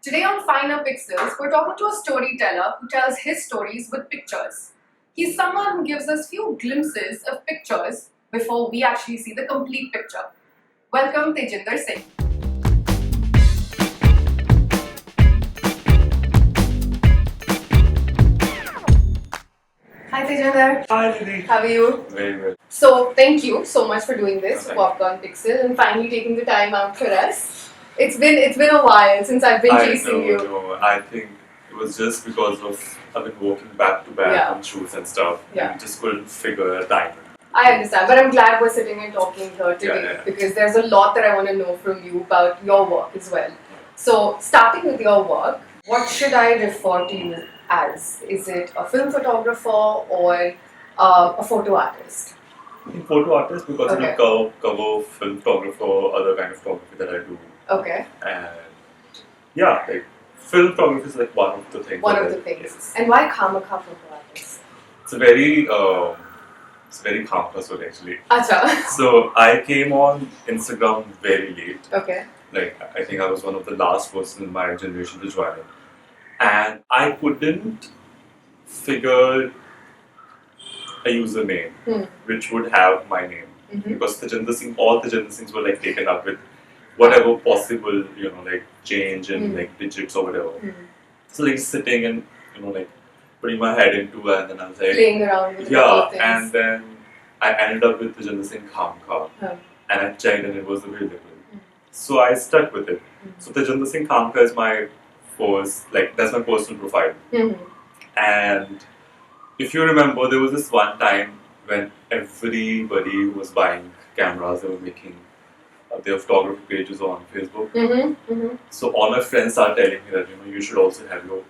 Today on Finer Pixels, we're talking to a storyteller who tells his stories with pictures. He's someone who gives us few glimpses of pictures before we actually see the complete picture. Welcome, Tejinder Singh. Hi Tejinder. Hi Nidhi. How are you? Very well. So, thank you so much for doing this, Thank Popcorn Pixel, and finally taking the time out for us. It's been a while since I've been chasing you. No, I think it was just because of I've been working back to back Yeah. on shoots and stuff. Yeah. And just couldn't figure a time. I understand, but I'm glad we're sitting and talking here today Yeah. because there's a lot that I want to know from you about your work as well. So, starting with your work, what should I refer to you as? Is it a film photographer or a photo artist? I think photo artist because Okay. I do cover film photographer, other kind of photography that I do. Okay, And yeah, like film photography is like one of the things. one that of the I- things. yes. And why Kamaka photo artist? It's a very calm person actually. Acha. So I came on Instagram very late. Okay. Like I think I was one of the last person in my generation to join it, and I couldn't figure a username which would have my name because all Tejinder Singhs were like taken up with whatever possible like change and like digits or whatever. So like sitting and like putting my head into it, and then I was like Playing around with a couple yeah, of things. and then I ended up with Tejinder Singh Khamka, and I checked and it was available. So I stuck with it. So Tejinder Singh Khamka is my first, that's my personal profile. And if you remember, there was this one time when everybody who was buying cameras, they were making their photography pages on Facebook. So all my friends started telling me that you should also have your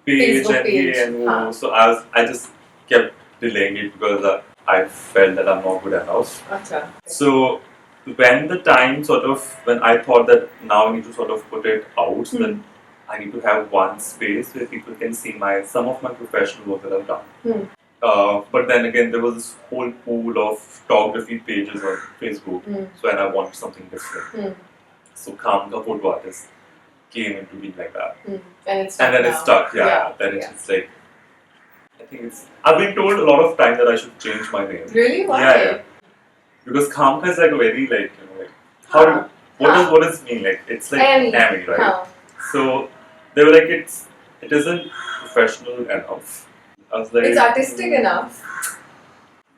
page Facebook and page. and so I just kept delaying it because I felt that I'm not good enough. Acha. So when I thought that now I need to sort of put it out, so that I need to have one space where people can see some of my professional work that I've done. But then again, there was this whole pool of photography pages on Facebook, so and I wanted something different. So Khamka Photo Artist came into being like that. And it's stuck And then now. it stuck, then it's just like, I think I've been told a lot of time that I should change my name. Really? Why? Yeah. Because Khamka is like a very what does it mean? Like it's like Amy, right? So they were like it isn't professional enough. I was like It's artistic enough.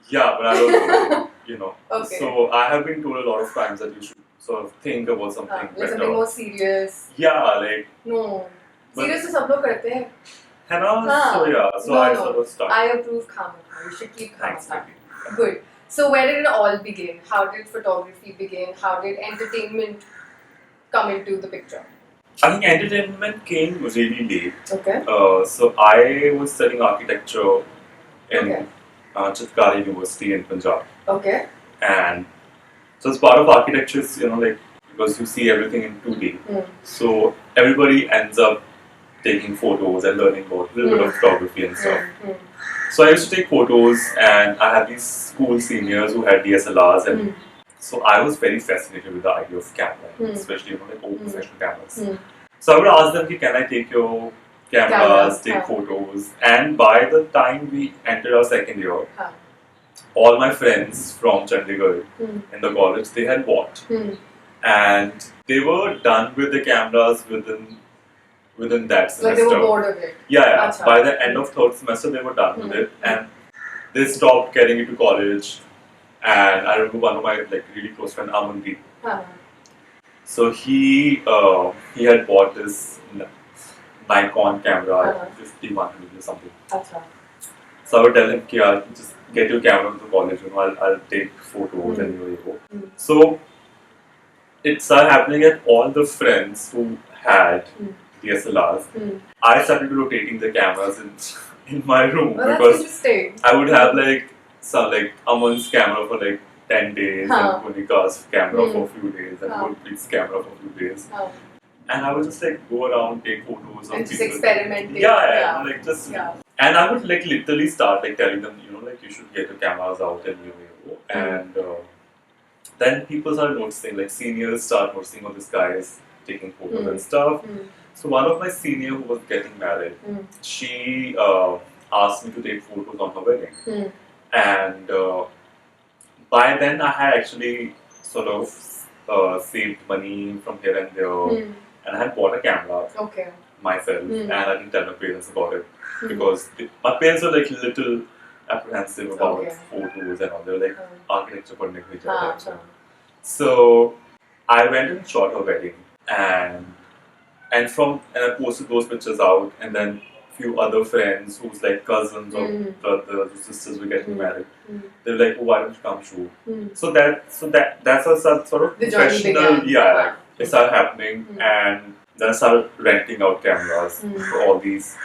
Yeah, but I don't know, Okay. So I have been told a lot of times that you should sort of think about something Like better. something more serious. Yeah, like No. But- Serious to सब लोग करते हैं. so yeah, so No, I no. sort of stuck. I approve Kamaka. You should keep Thanks, Kamaka. Nidhi. Good. So where did it all begin? How did photography begin? How did entertainment come into the picture? I think entertainment came really late. Okay. So I was studying architecture in Okay. Chitkara University in Punjab, Okay. and so as part of architecture, is, because you see everything in 2D, so everybody ends up taking photos and learning about a little bit of photography and stuff. So I used to take photos, and I had these school seniors who had DSLRs, and so I was very fascinated with the idea of camera, especially old professional cameras. So I would ask them, can I take your cameras, take photos? And by the time we entered our second year, all my friends from Chandigarh in the college, they had bought, and they were done with the cameras within that semester. Like they were bored of it. Yeah. Achha. By the end of third semester, they were done with it, and they stopped carrying it to college. And I remember one of my really close friend, Amandeep. So he had bought this Nikon camera, 5100 or something. Acha. So I would tell him, just get your camera to college. I'll take photos and you go. So it started happening at all the friends who had DSLRs. I started rotating the cameras in my room Well, that's because interesting. I would have Aman's camera for 10 days and Monika's camera for a few days and Gurpreet's camera for a few days. And I would just go around, take photos of And just people. experimenting. Yeah. Yeah. And I would literally start telling them, you should get your cameras out and and then people started noticing, seniors start noticing, this guy is taking photos and stuff. So one of my senior who was getting married, she asked me to take photos on her wedding, and by then I had actually sort of saved money from here and there, and I had bought a camera myself, and I didn't tell my parents about it because my parents were like little apprehensive about photos and all. They were like architecture for Nidhi. So I went and shot her wedding, and I posted those pictures out, and then few other friends who's like cousins or brothers or sisters were getting married. They were like, "Oh, why don't you come shoot?" So that's a sort of the journey professional, began. like it started happening, and then I started renting out cameras for all these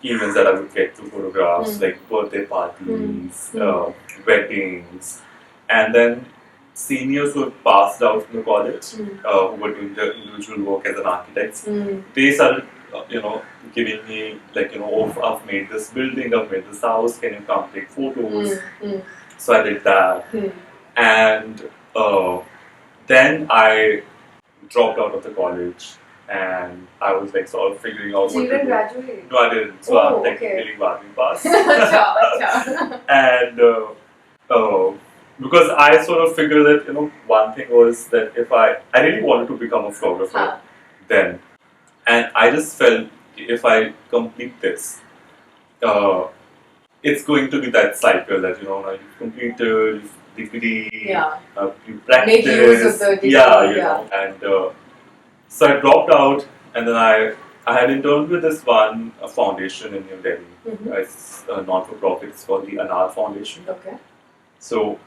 events that I would get to photographs, like birthday parties, weddings, and then seniors who had passed out from the college, who were doing their individual work as an architect, they started, giving me like, oh, I've made this building, I've made this house, can you come take photos? So I did that, and then I dropped out of the college, and I was like sort of figuring out So you what to didn't do. graduate? No, I didn't. So I'm technically barring pass. And because I sort of figured that, one thing was that if I really wanted to become a photographer then, and I just felt if I complete this, it's going to be that cycle that, now you've completed, you've degree, you practice, make use of the degree, and so I dropped out, and then I had interned with this one foundation in New Delhi. It's a non-for-profit. It's called the Anar Foundation. Okay. So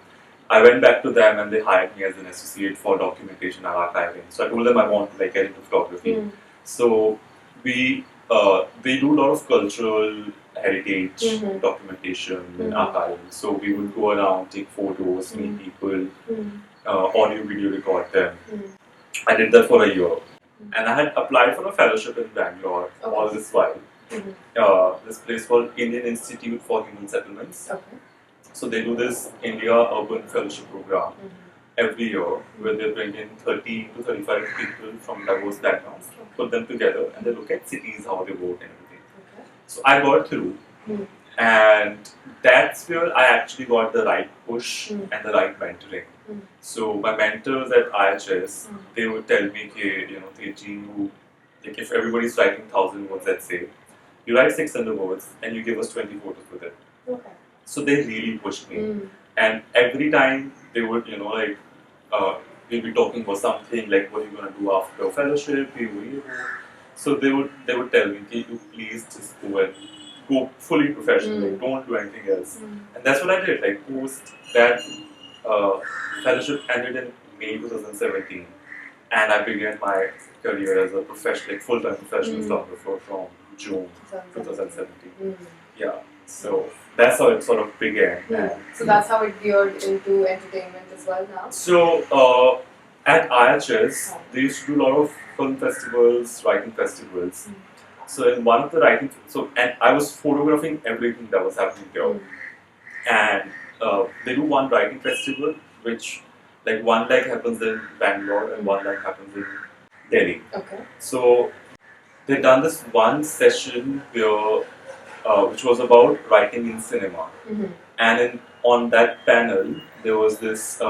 I went back to them, and they hired me as an associate for documentation and archiving. So I told them I want to get into photography. So they do a lot of cultural heritage documentation and archiving. So we would go around, take photos, meet people, audio, video record them. I did that for a year. And I had applied for a fellowship in Bangalore all this while. This place called Indian Institute for Human Settlements. So they do this India Urban Fellowship Program every year where they bring in 30 to 35 people from diverse backgrounds, put them together, and they look at cities, how they work and everything. So I got through, and that's where I actually got the right push and the right mentoring. So my mentors at IHS, they would tell me, Teji, like if everybody's writing 1,000 words, let's say, you write 600 words and you give us 20 photos with it. So they really pushed me. And every time they would, we'd be talking about something like what are you going to do after your fellowship, so they would tell me, you please just go fully professional, like don't do anything else. And that's what I did. Like post that fellowship ended in May 2017, and I began my career as a professional, like full-time professional photographer from June 2017. So that's how it sort of began. So that's how it geared into entertainment as well now? So at IHS, they used to do a lot of film festivals, writing festivals. So in one of the writing, and I was photographing everything that was happening there. And they do one writing festival, which like one leg happens in Bangalore and one leg happens in Delhi. So they done this one session where, which was about writing in cinema. And on that panel, there was this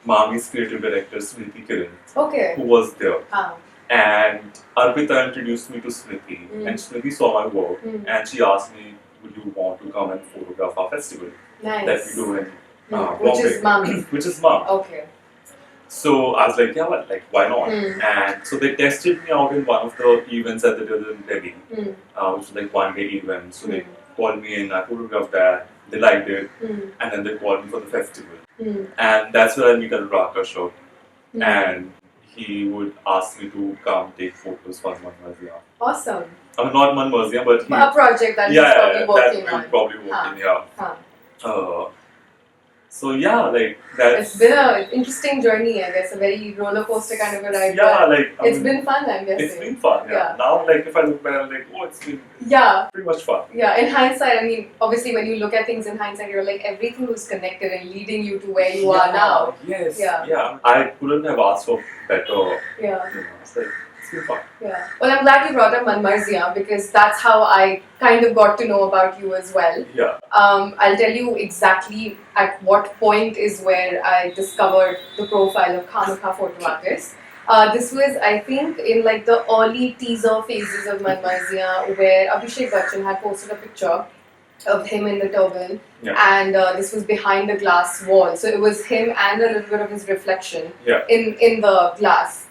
Mami's creative director, Smriti who was there. And Arpita introduced me to Smriti, and Smriti saw my work, and she asked me, would you want to come and photograph our festival that we do in Bombay? Which is Mom. So I was like, yeah, well, like why not? And so they tested me out in one of the events that they did in Delhi, which was like one-day event. So they called me in, I photographed that, they liked it, and then they called me for the festival. And that's where I meet Raka, and he would ask me to come take photos for Man Marzia. Awesome. I mean, not Man Marzia, but a project that he's probably working on. So yeah, like that's... It's been an interesting journey, I guess, a very roller coaster kind of a ride. It's been fun, I'm guessing. It's been fun, Now, like, if I look back, I'm like, oh, it's been pretty much fun. In hindsight, I mean, obviously when you look at things in hindsight, you're like, everything was connected and leading you to where you are now. Yes. I couldn't have asked for better. It's it's been fun. Yeah. Well, I'm glad you brought up Manmarzia because that's how I kind of got to know about you as well. Yeah. I'll tell you exactly at what point is where I discovered the profile of Khamikha Photo Artist. This was, I think, in like the early teaser phases of Manmarzia, where Abhishek Bachchan had posted a picture of him in the turban, and this was behind the glass wall. So it was him and a little bit of his reflection in the glass.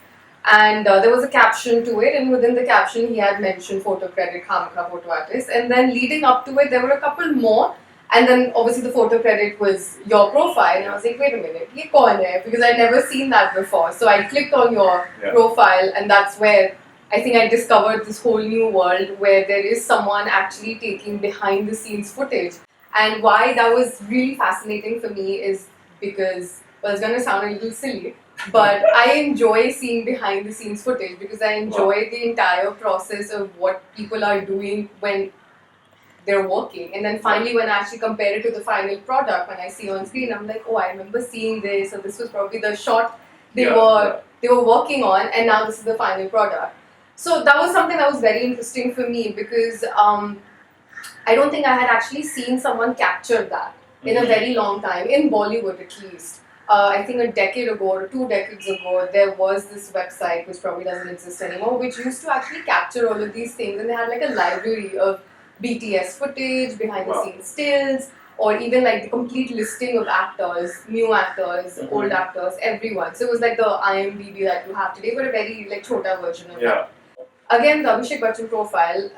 And there was a caption to it, and within the caption he had mentioned photo credit Khamikha Photo Artist. And then leading up to it, there were a couple more. And then obviously the photo credit was your profile, and I was like, wait a minute, ye kaun hai? Because I'd never seen that before. So I clicked on your profile, and that's where I think I discovered this whole new world where there is someone actually taking behind the scenes footage. And why that was really fascinating for me is because, well, it's going to sound a little silly, but I enjoy seeing behind the scenes footage because I enjoy the entire process of what people are doing when they're working. And then finally, when I actually compare it to the final product, when I see on screen, I'm like, oh, I remember seeing this, so this was probably the shot they were working on, and now this is the final product. So that was something that was very interesting for me because I don't think I had actually seen someone capture that in a very long time, in Bollywood at least. I think a decade ago or 2 decades ago, there was this website, which probably doesn't exist anymore, which used to actually capture all of these things, and they had like a library of BTS footage, behind the scenes stills, or even like the complete listing of actors, new actors, old actors, everyone. So it was like the IMDb that you have today, but a very like chota version of that. Again, the Abhishek Bachchan profile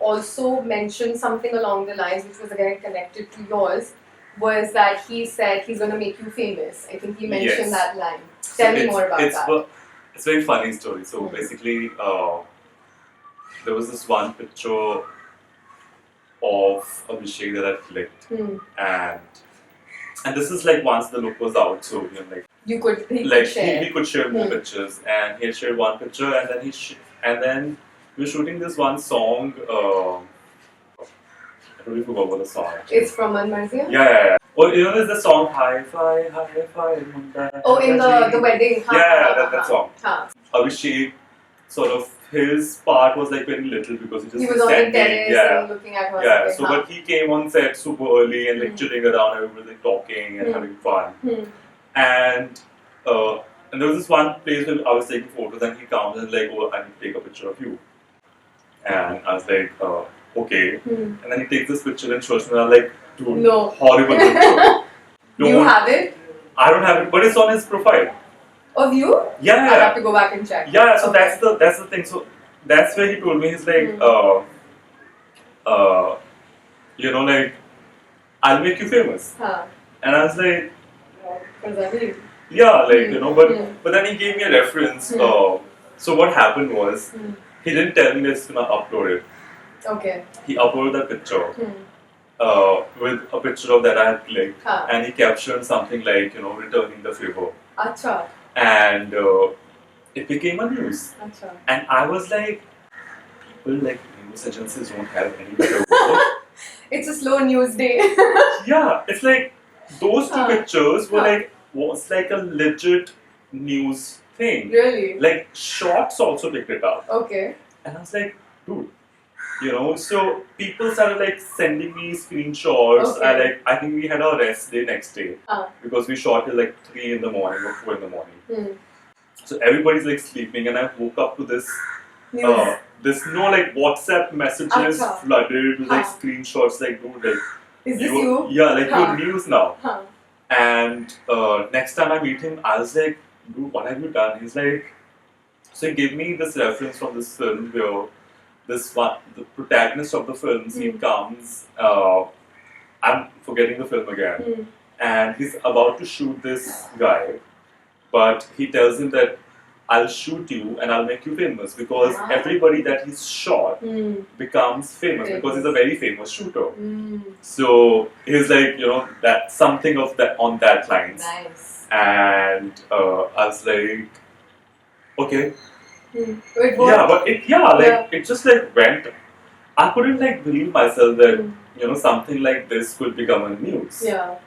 also mentioned something along the lines, which was again connected to yours, was that he said he's going to make you famous. I think he mentioned that line. Tell me more about that. It's a very funny story. So basically, there was this one picture of Abhishek that I clicked, and this is like once the look was out, so you know, like you could he could share more pictures, and he had shared one picture, and then we were shooting this one song. I really forgot what the song actually. It's from Manmarzia? Yeah. Well, you know, there's the song Hi-Fi. Oh, in the wedding. That song. Abhishek, sort of, his part was like very little because he was on the terrace and looking at her. Yeah, so but he came on set super early and like chilling around, everybody like talking and having fun. And there was this one place where I was taking photos and he comes and like, oh, I need to take a picture of you. And I was like, okay. And then he takes this picture and shows me, and I'm like, dude, horrible picture. Do you have it? I don't have it, but it's on his profile. Of you? Yeah. I'll have to go back and check. Yeah, so that's the thing. So that's where he told me, he's like, you know, like, I'll make you famous. And I was like, what does that mean? Yeah, like, you know, but then he gave me a reference. So what happened was, he didn't tell me that he's gonna upload it. Okay. He uploaded that picture with a picture of that I had clicked, and he captured something like, you know, returning the favor. Acha. And it became a news. Acha. And I was like, people like news agencies don't have any better work. It's a slow news day. Yeah, it's like those two pictures were was like a legit news thing. Really? Like Shots also picked it up. Okay. And I was like, dude, you know, so people started like sending me screenshots. Okay. I think we had our rest day next day because we shot till like 3 in the morning or 4 in the morning. So everybody's like sleeping, and I woke up to this like WhatsApp messages flooded with like screenshots, like, dude, like, is this you? Yeah, like you're news now. And next time I meet him, I was like, dude, what have you done? He's like, so he gave me this reference from this film where the protagonist of the film, scene comes, I'm forgetting the film again, and he's about to shoot this guy, but he tells him that I'll shoot you and I'll make you famous because everybody that he's shot becomes famous because he's a very famous shooter. So he's like, you know, that something of that on that lines. Nice. And I was like, okay. Yeah, but it just like went. I couldn't like believe myself that you know something like this could become a news. Yeah.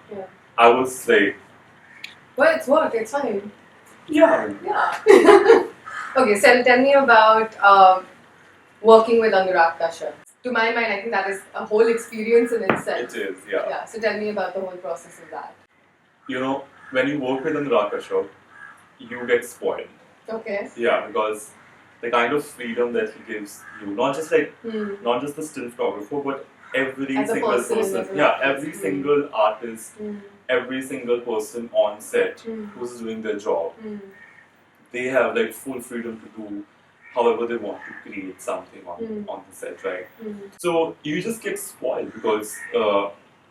I was like, well, it's work. It's fine. Yeah. Okay, so tell me about working with Anurag Kashyap. To my mind, I think that is a whole experience in itself. It is, yeah. Yeah. So tell me about the whole process of that. You know, when you work with Anurag Kashyap, you get spoiled. Okay. Yeah, because the kind of freedom that he gives you, not just not just the still photographer, but every As a single person, as an yeah, artist. every single artist, every single person on set Mm. who's doing their job, Mm. they have like full freedom to do however they want to create something on the set, right? So you just get spoiled because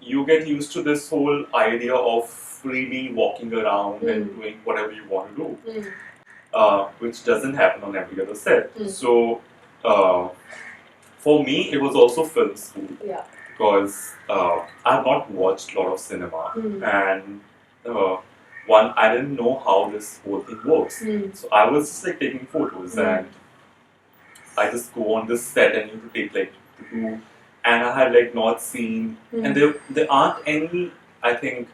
you get used to this whole idea of freely walking around and doing whatever you want to do, which doesn't happen on every other set. So for me, it was also film school. Yeah. Because I've not watched a lot of cinema, and one, I didn't know how this whole thing works. So I was just like taking photos, and I just go on this set and need to take like two, and I had like not seen, and there aren't any. I think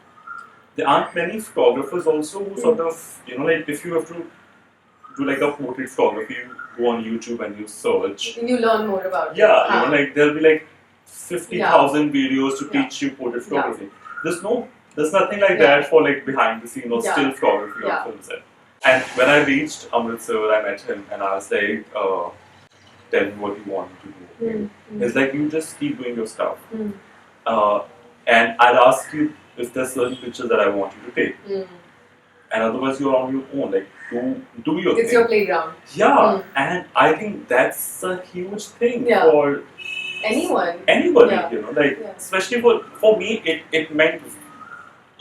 there aren't many photographers also who sort of like if you have to do like a portrait photography, you go on YouTube and you search. And you learn more about it. Yeah, like there'll be like 50,000 videos to teach you portrait photography. There's nothing like that for like behind the scene or still photography on film set. And when I reached Amritsar, I met him and I was like, tell me what you want to do. It's like, you just keep doing your stuff. And I'll ask you if there's certain pictures that I want you to take. And otherwise you're on your own, like do your thing. It's your playground. Yeah, and I think that's a huge thing for anybody, like especially for me, it meant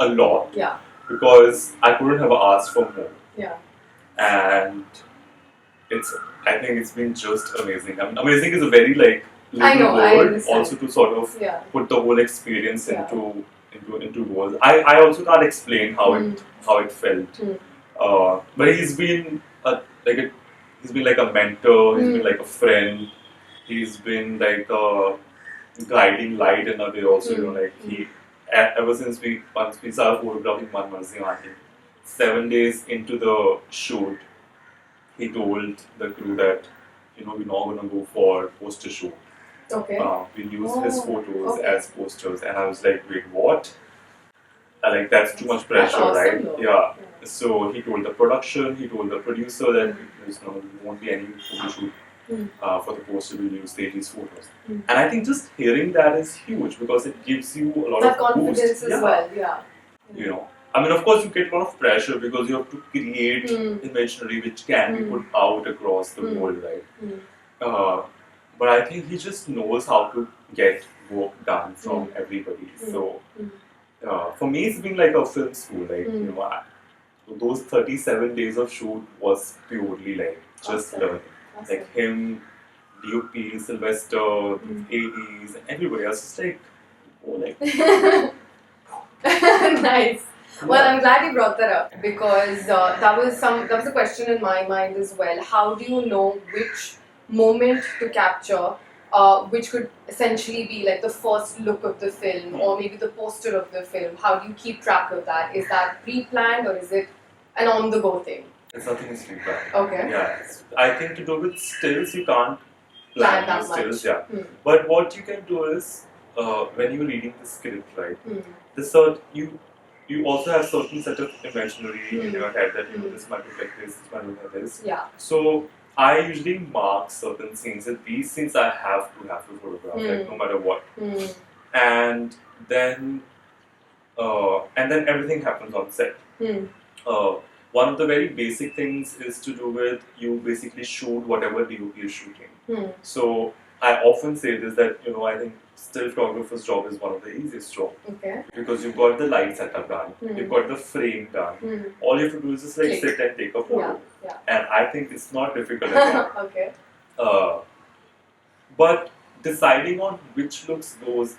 a lot. Yeah. Because I couldn't have asked for more. Yeah. And I think it's been just amazing. I mean, amazing is a very like little word also to sort of put the whole experience into words. I also can't explain how it felt. But he's been he's been like a mentor, he's been like a friend, he's been like a guiding light in a way also, like he ever since once we started photographing Sahani, 7 days into the shoot, he told the crew that we're not gonna go for poster shoot. Okay. We'll use his photos as posters, and I was like, wait, what? Like that's too much pressure, awesome, right? though. Yeah. So he told the production, he told the producer that there won't be any photo shoot for the poster. We'll use Teji's photos, and I think just hearing that is huge because it gives you a lot that of confidence boost. as well. Yeah. I mean, of course, you get a lot of pressure because you have to create imaginary which can be put out across the world, right? But I think he just knows how to get work done from everybody. So for me, it's been like a film school. Like those 37 days of shoot was purely like just learning. Like him, DOP, Sylvester, ADs, and everybody else is like, Nice. Well, I'm glad you brought that up because that was a question in my mind as well. How do you know which moment to capture, which could essentially be like the first look of the film or maybe the poster of the film? How do you keep track of that? Is that pre-planned or is it an on-the-go thing? It's nothing is pre-planned. Okay. Yeah, I think to do with stills, you can't Plan plan that your stills. much. Yeah, but what you can do is when you're reading the script, right? You also have certain set of imaginary in your head that this might look like this might look like this. Yeah. So I usually mark certain scenes, and these scenes I have to photograph, like no matter what. And then everything happens on set. One of the very basic things is to do with you basically shoot whatever DOP is shooting. So I often say this that I think still photographer's job is one of the easiest jobs. Okay. Because you've got the light setup done, you've got the frame done. All you have to do is just like sit and take a photo. Yeah. And I think it's not difficult at all. Okay. But deciding on which looks goes,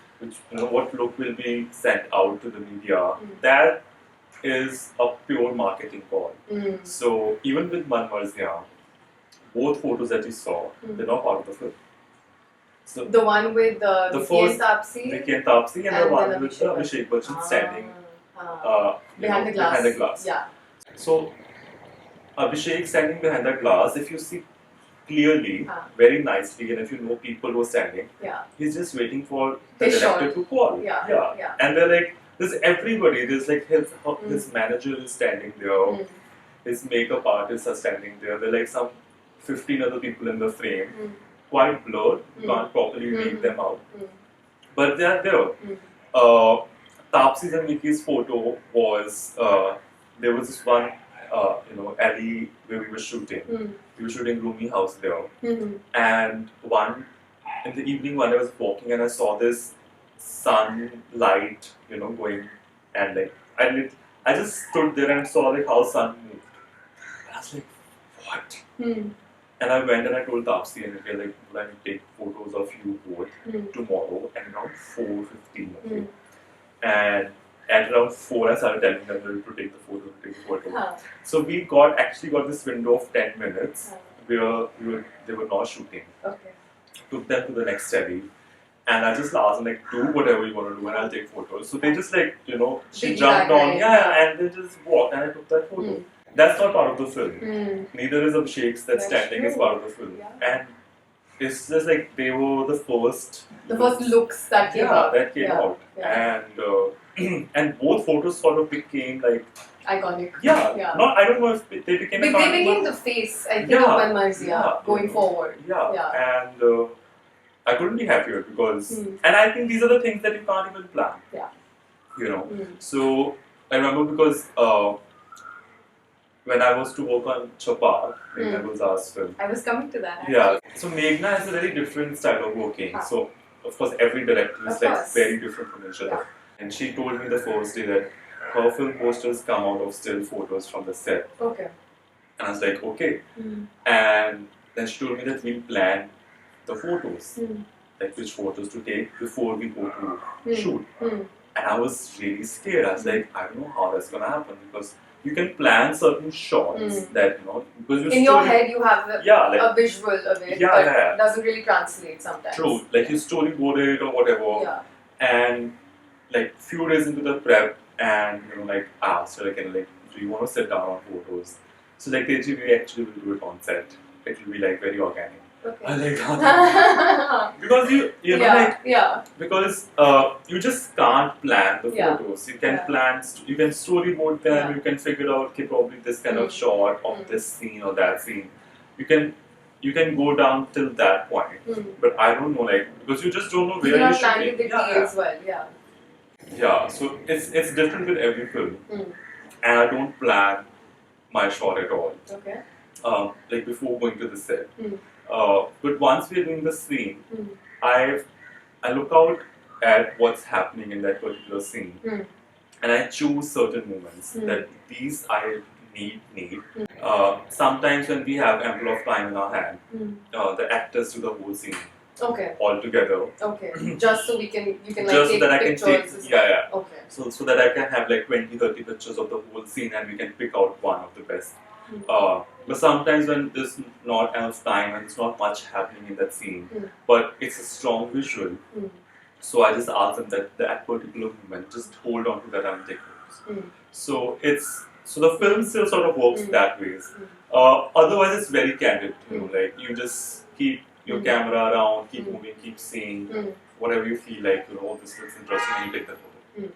what look will be sent out to the media, that is a pure marketing call. So even with Manmarzia, both photos that you saw, they're not part of the film. So the one with the first Tapsi and the one with the Abhishek Bachchan standing behind the glass. Yeah. So Abhishek standing behind that glass, if you see clearly, very nicely, and if you know people who are standing, he's just waiting for the His director shot. to call. Yeah. And they're like, there's everybody. There's like his manager is standing there, his makeup artists are standing there. There are like some 15 other people in the frame, quite blurred. You can't properly make them out, but they are there. Tapsi's and Mickey's photo was there was this one alley where we were shooting. We were shooting Roomy House there, and one in the evening when I was walking and I saw this sunlight, going, and like I just stood there and saw like how sun moved. And I was like, what? And I went and I told Tapsi and okay, like, will I take photos of you both tomorrow and around 4:15. And at around 4, I started telling them to take the photo. So we actually got this window of 10 minutes where they were not shooting. Okay. Took them to the next study. And I just asked them, like, do whatever you want to do and I'll take photos. So they just, like, she jumped on, and they just walked and I took that photo. That's not part of the film. Neither is Abhishek's that's standing is part of the film. And it's just like they were the first looks that came out. That came out. And both photos sort of became like iconic. I don't know if they became iconic. They became the face, I think, of Marzia going forward. And I couldn't be happier because and I think these are the things that you can't even plan. So I remember because when I was to work on Chapar, Meghna Gulzar's film. I was coming to that. So Meghna has a very different style of working. So of course every director is like very different from each other. And she told me the first day that her film posters come out of still photos from the set. Okay. And I was like, okay. And then she told me that we'll plan the photos, like which photos to take before we go to shoot. And I was really scared. I was like, I don't know how that's gonna happen because you can plan certain shots that because in your head you have a visual of it, but it doesn't really translate sometimes. True, like you storyboard it or whatever, and like few days into the prep, and like asked her again, like, do you want to sit down on photos? So like Teji, we actually will do it on set. It will be like very organic. Okay. I like that. Because you know because you just can't plan the photos. You can plan, you can storyboard them. You can figure out okay, probably this kind of shot of this scene or that scene. You can go down till that point. But I don't know, like, because you just don't know where you're shooting. So it's different with every film, and I don't plan my shot at all. Okay. Like before going to the set. But once we're doing the scene, I look out at what's happening in that particular scene, and I choose certain moments that these I need. Sometimes when we have ample of time in our hand, the actors do the whole scene. Okay. All together. Okay. Just so you can like just take so that I pictures. Can take, Okay. So that I can have like 20-30 pictures of the whole scene and we can pick out one of the best. But sometimes when there's not enough time and there's not much happening in that scene, but it's a strong visual, so I just ask them that particular moment, just hold on to that and take photos. So the film still sort of works that ways. Otherwise, it's very candid. Like you just keep your camera around, keep moving, keep seeing whatever you feel like. This looks interesting, and you take that photo.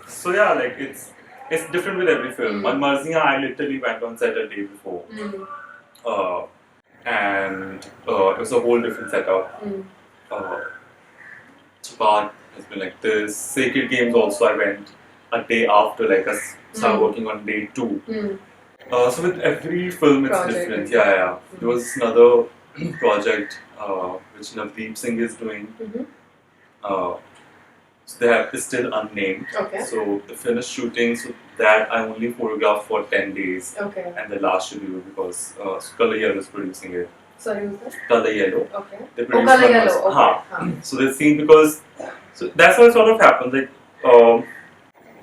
So like it's different with every film. On Marzia, I literally went on set a day before, and it was a whole different setup. Chapad has been like this. Sacred Games also, I went a day after, like I started working on day 2. So with every film, it's different. There was another project which Navdeep Singh is doing. So it's still unnamed. Okay. So the finished shooting, so that I only photographed for 10 days. Okay. And the last schedule because Color Yellow is producing it. Sorry, who's that? Color Yellow. Okay. They produce Color Yellow. Okay. So they've seen because so that's how it sort of happens. Like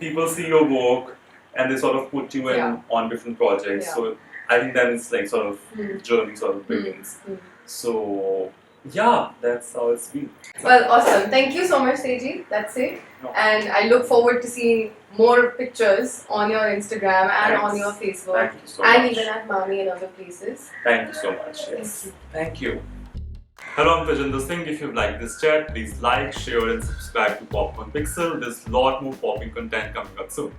people see your work and they sort of put you in on different projects. So I think then it's like sort of journey sort of begins. So yeah, that's how it's been. Well, awesome. Thank you so much, Teji. That's it. No. And I look forward to seeing more pictures on your Instagram and Thanks. on your Facebook. Thank you so And much. even at Mami and other places. Thank you so much. Yes. Thank you. Hello, I'm Tejinder Singh. If you've liked this chat, please like, share, and subscribe to Popcorn Pixel. There's a lot more popping content coming up soon.